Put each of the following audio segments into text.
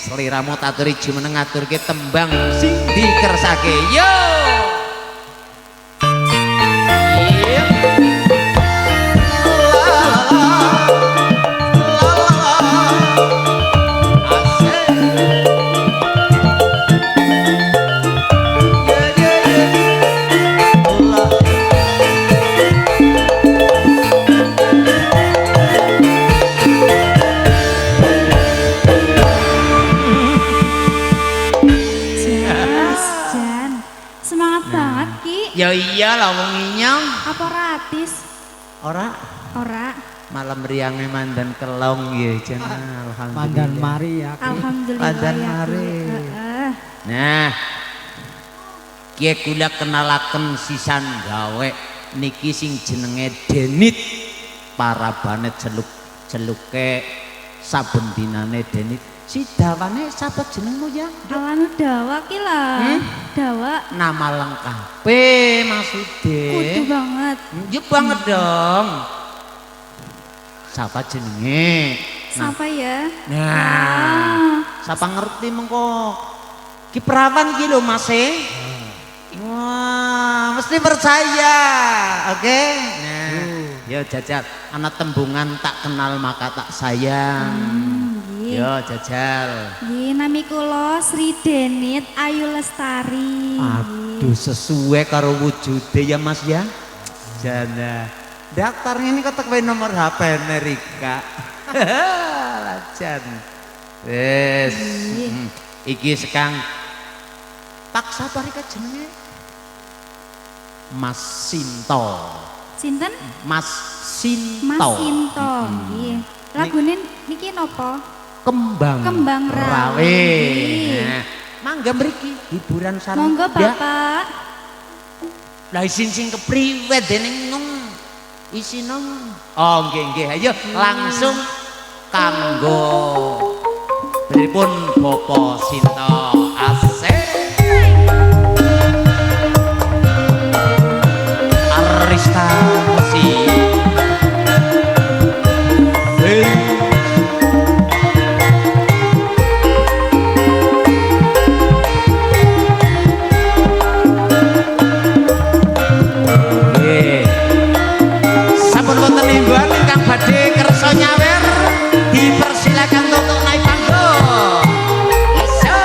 Seliramu taturi jumeneng ngaturke tembang sing dikersake yo. Ya iyalah wong inyong. Apa ratis? Ora. Ora. Malam riangnya mandan kelong ya jan. Alhamdulillah. Mandan mari ya. Alhamdulillah. Mandan ya, mari. Nah, kiye kula kenalaken sisan gawe niki sing jenenge Denit. Parabane celuke saben dinane Denit. Si dawane sapa jenengmu ya? Alanu Dawa ki lah. Dawa. Nama lengkap maksudnya. Kudu banget. Ya banget dong. Siapa jenenge? Siapa ya? Nah, siapa ngerti mengko? Ki perawan ki lho Mas e. Wah, mesti percaya. Oke? Nah, ya jajal ana tembungan tak kenal maka tak sayang. Yo jajal. Nggih, nami kula Sri Denit Ayu Lestari. Aduh, sesuai karo wujude ya Mas ya. Jana. Daftarnya ini ketek wae nomor HP Rika. Lajan. Wes. Iki sekang paksa Rika jenenge Mas Sinto. Sinten? Mas Sinto. Mas Sinto. Nggih. Lagune niki napa? Kembang Rawe. Nah, mangga mriki hiburan sareng. Monggo Bapak. Lah isin sing kepriwe dene ngong isin nang. Oh nggih ayo langsung kanggo pripun Bapak Sinto asik. Arista musik. Buat ingkang badhe kersa nyawer dipersilakan untuk naik panggung. Iso.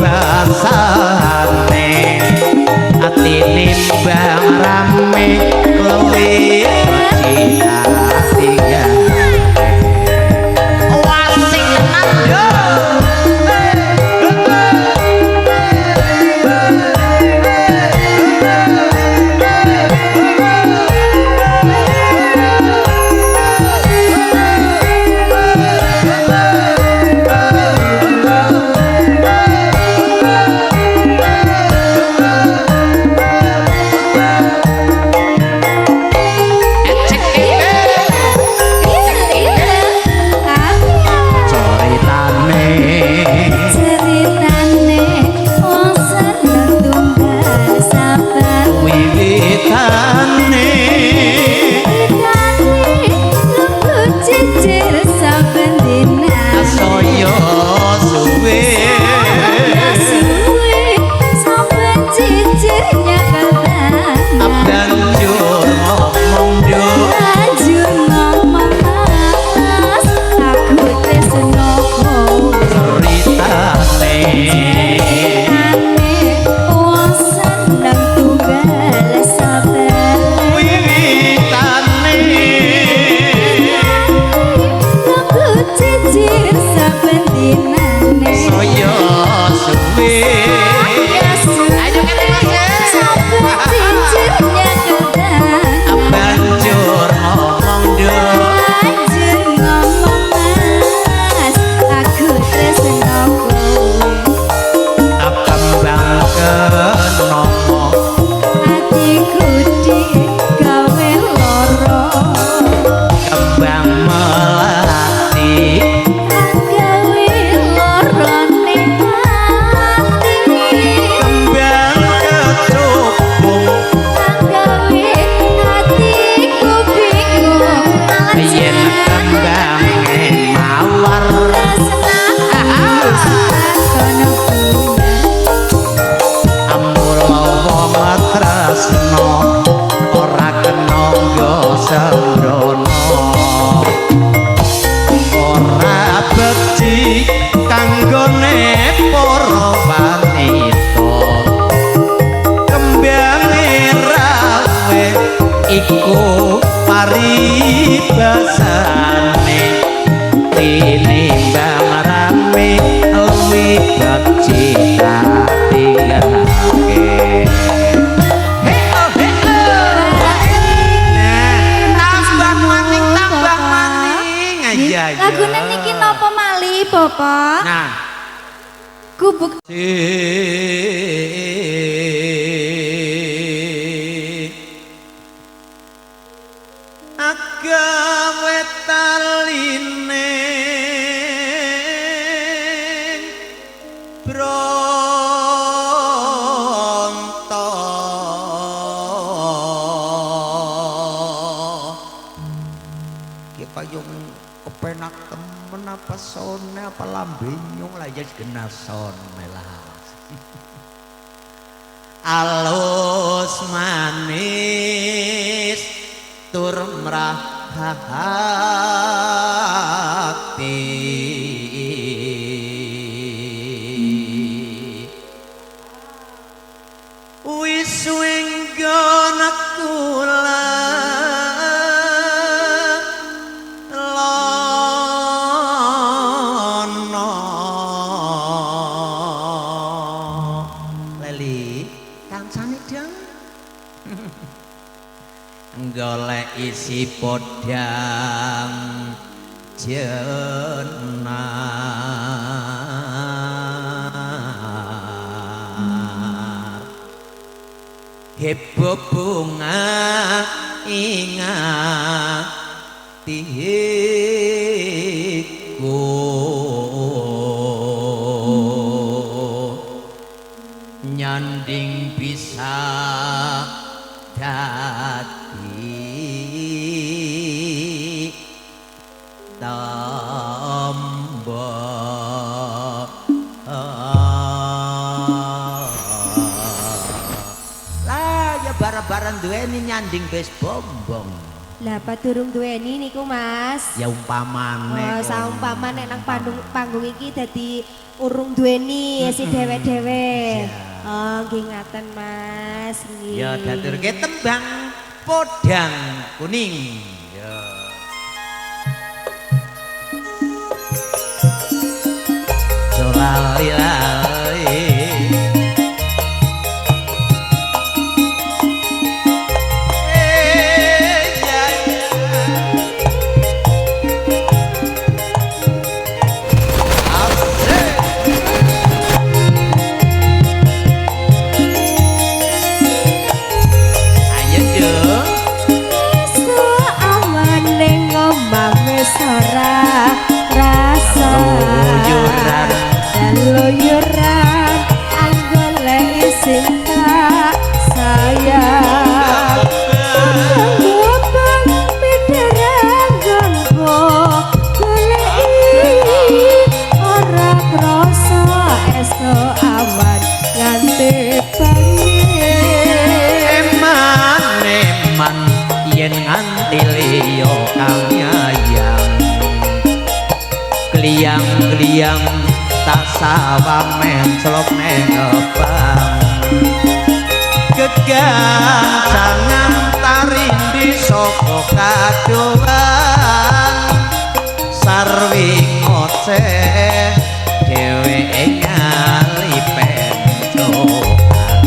basane ati nimbang rame luwih becik tiga wasinan yo iku paribasane tinimbang rame luwih becik tinggalke tambah maning aja lagune niki napa malih Bapak? Nah gubuk agawe taline bronto ki payung kepenak temen apa sone apa lambe nyung lah ya genason melah alus manis tur mrahati wis wenggana kula lono leli kancane dang golek isi podang jenar hebo bunga ingatiku nyanding bisa dadi tambah lah ya bareng-bareng duweni nyanding bes bombong Lah apa durung duweni niku Mas? Ya umpamane. Oh, saumpama nek nang panggung iki dadi urung duweni si dhewe-dhewe. Oh, nggih ngaten Mas. Nggih. Ya daturke tembang Podang Kuning. Ya. Jolalilai. Luyuran anggolek cinta sayang ngobong pikiran gonku golek ora krasa esuk awan nganti bengi eman yen nganti liya kang nyayang kliang-kliang tak sawang menclok ngebang gegancangan tarindi saka kadoan sarwi ngoceh dheweke nyali pencokan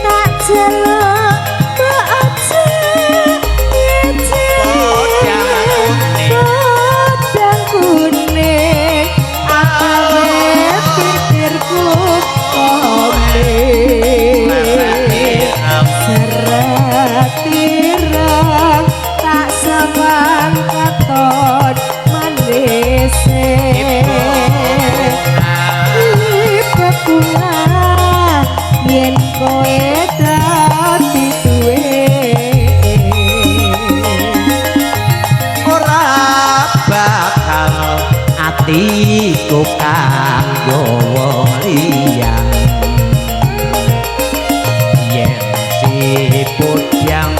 tak jelek yen kowe dadi duwe ora bakal atiku kanggo wong liyang yen sipodang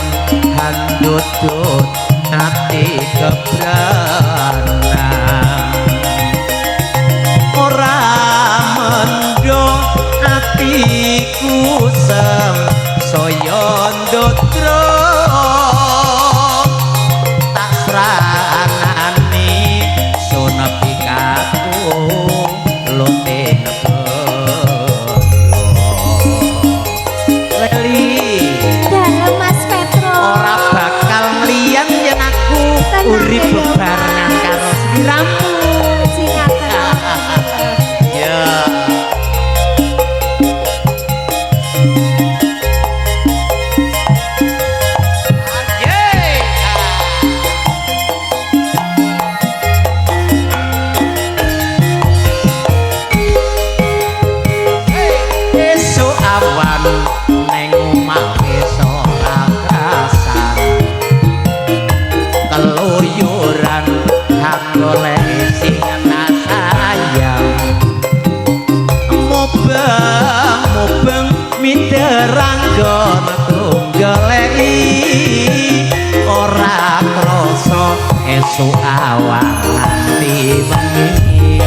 handut-dut ati kebranan ora mendung atiku saya ndotro tak sranani sunepi kaku lote leli dalem Mas Petro ora bakal ngeliyan yen aku urip bebarengan karo sliramu ya neng omah wis ora krasan keluyuran hak golek sing sayang mobeng miterang gono tunggoleki ora krasa esuk awan nganti bengi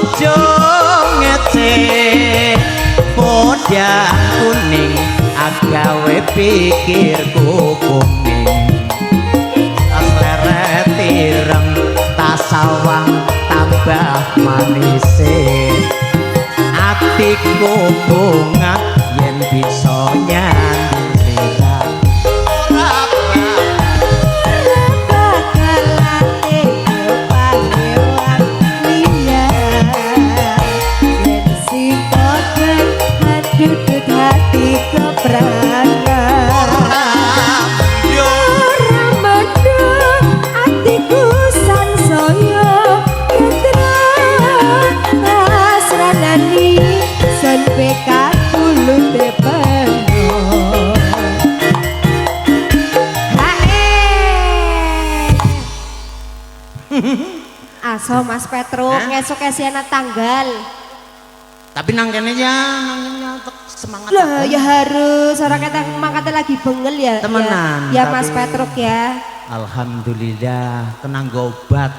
ojo ngece podang kuning agawe pikirku kuning asleret ireng tasawang tambah manise atiku bunga yen bisa nyanding Masa Mas Petruk ngesuk esiana tanggal. Tapi nang kene ya, nang semangat. Lah ya harus, orang kata mangkatnya lagi bengel ya. Temenan, Ya, ya tapi... Mas Petruk ya. Alhamdulillah, kena obat.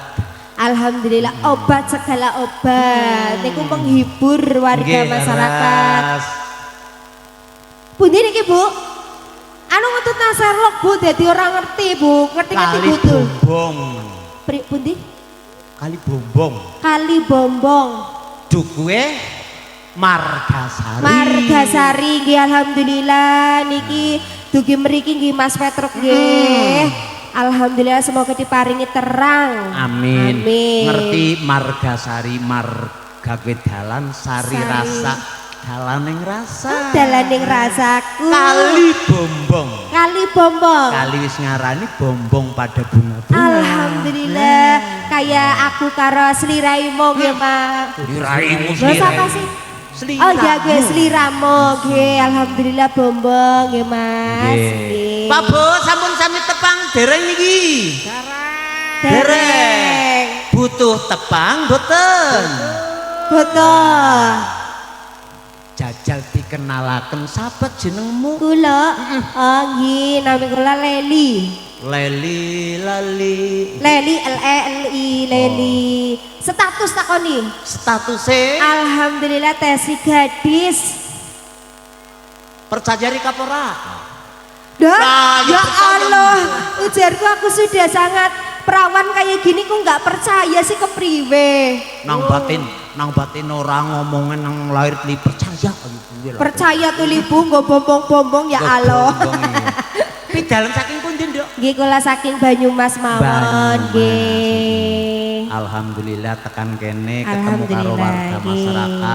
Alhamdulillah obat segala obat. Niku menghibur warga Nggih, masyarakat. ras. Pundi niki Bu? Anu ngetut nasarlok Bu, jadi orang ngerti Bu, ngerti-ngerti Kali betul. bombong. Pundi? Kali bombong. Kali bombong. Dukuhe Margasari. Margasari nggih alhamdulillah niki dugi mriki nggih Mas Petruk nggih. Alhamdulillah semoga diparingi terang. Amin. Amin. Ngerti Margasari marga kuwi dalan sari rasa dalaning rasa. Dalaning rasaku. Kali bombong. Kali bombong. Kali wis ngarani bombong pada bunga-bunga. Alhamdulillah kayak aku karo sliraimo nggih Pak. Sliramu Lho sapa sih? Oh ya gue sliramu nggih alhamdulillah bombong nggih Mas. Nggih. Pak Bos sampun sami tepang dereng niki. Dereng. Butuh tepang boten. Betul. Jajal dikenalaken sahabat jenengmu. Kula oh nggih nami kula Leli. Leli lali. Leli L-E-L-I Leli. Status takoni. Statuse Alhamdulillah tesi gadis. percajari kapora. Dah, Nah, ya ya betul. Allah, ujarku aku sudah sangat perawan kayak gini kok nggak percaya sih kepriwe. Nang batin orang ngomongin nang lahir li percaya. Percaya tuh libu nggak bombong-bombong ya Allah. Tapi dalam saking pundi nduk? Nggih kula saking Banyumas mawon Banyumas. nggih. Alhamdulillah tekan kene ketemu karo Alhamdulillah, warga nggih. masyarakat.